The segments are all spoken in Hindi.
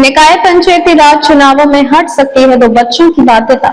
निकाय पंचायती राज चुनावों में हट सकती है 2 बच्चों की बाध्यता।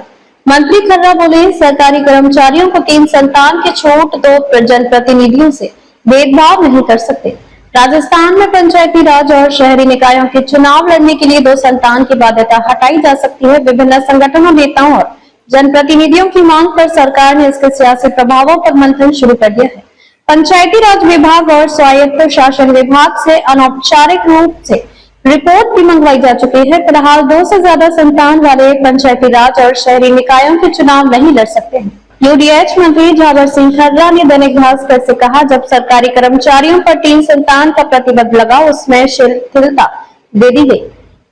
मंत्री खर्रा बोले, सरकारी कर्मचारियों को 3 संतान की छूट 2 जनप्रतिनिधियों से भेदभाव नहीं कर सकते। राजस्थान में पंचायती राज और शहरी निकायों के चुनाव लड़ने के लिए 2 संतान की बाध्यता हटाई जा सकती है। विभिन्न संगठनों, नेताओं और जनप्रतिनिधियों की मांग पर सरकार ने इसके सियासी प्रभावों पर मंथन शुरू कर दिया है। पंचायती राज विभाग और स्वायत्त शासन विभाग से अनौपचारिक रूप से रिपोर्ट भी मंगवाई जा चुकी है। फिलहाल 2 से ज्यादा संतान वाले पंचायती राज और शहरी निकायों के चुनाव नहीं लड़ सकते हैं। यूडीएच मंत्री झावर सिंह खर्रा ने दैनिक भास्कर से कहा, जब सरकारी कर्मचारियों पर 3 संतान का प्रतिबंध लगा, उसमें शिथिलता दे दी गई।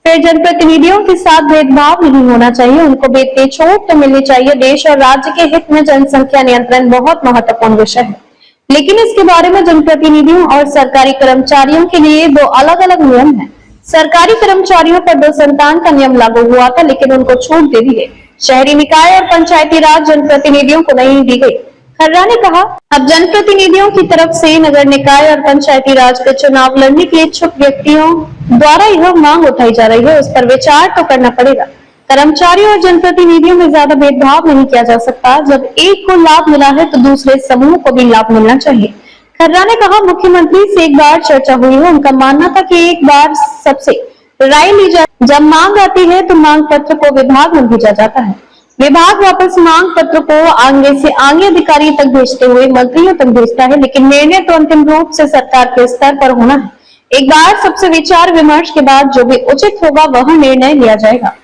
फिर जनप्रतिनिधियों के साथ भेदभाव नहीं होना चाहिए, उनको बेहतर छूट तो मिलनी चाहिए। देश और राज्य के हित में जनसंख्या नियंत्रण बहुत महत्वपूर्ण विषय है, लेकिन इसके बारे में जनप्रतिनिधियों और सरकारी कर्मचारियों के लिए 2 अलग अलग नियम है। सरकारी कर्मचारियों पर 2 संतान का नियम लागू हुआ था, लेकिन उनको छूट दे दी गई। शहरी निकाय और पंचायती राज जनप्रतिनिधियों को नहीं दी गई। खर्रा ने कहा, अब जनप्रतिनिधियों की तरफ से नगर निकाय और पंचायती राज के चुनाव लड़ने के इच्छुक व्यक्तियों द्वारा यह मांग उठाई जा रही है, उस पर विचार तो करना पड़ेगा। कर्मचारियों और जनप्रतिनिधियों में ज्यादा भेदभाव नहीं किया जा सकता। जब एक को लाभ मिला है तो दूसरे समूह को भी लाभ मिलना चाहिए। खर्रा ने कहा, मुख्यमंत्री से एक बार चर्चा हुई है, उनका मानना था कि एक बार सबसे राय ली जाए। जब मांग आती है तो मांग पत्र को विभाग में भेजा जाता है। विभाग वापस मांग पत्र को आगे से आगे अधिकारी तक भेजते हुए मंत्रियों तक भेजता है, लेकिन निर्णय तो अंतिम रूप से सरकार के स्तर पर होना है। एक बार सबसे विचार विमर्श के बाद जो भी उचित होगा वह निर्णय लिया जाएगा।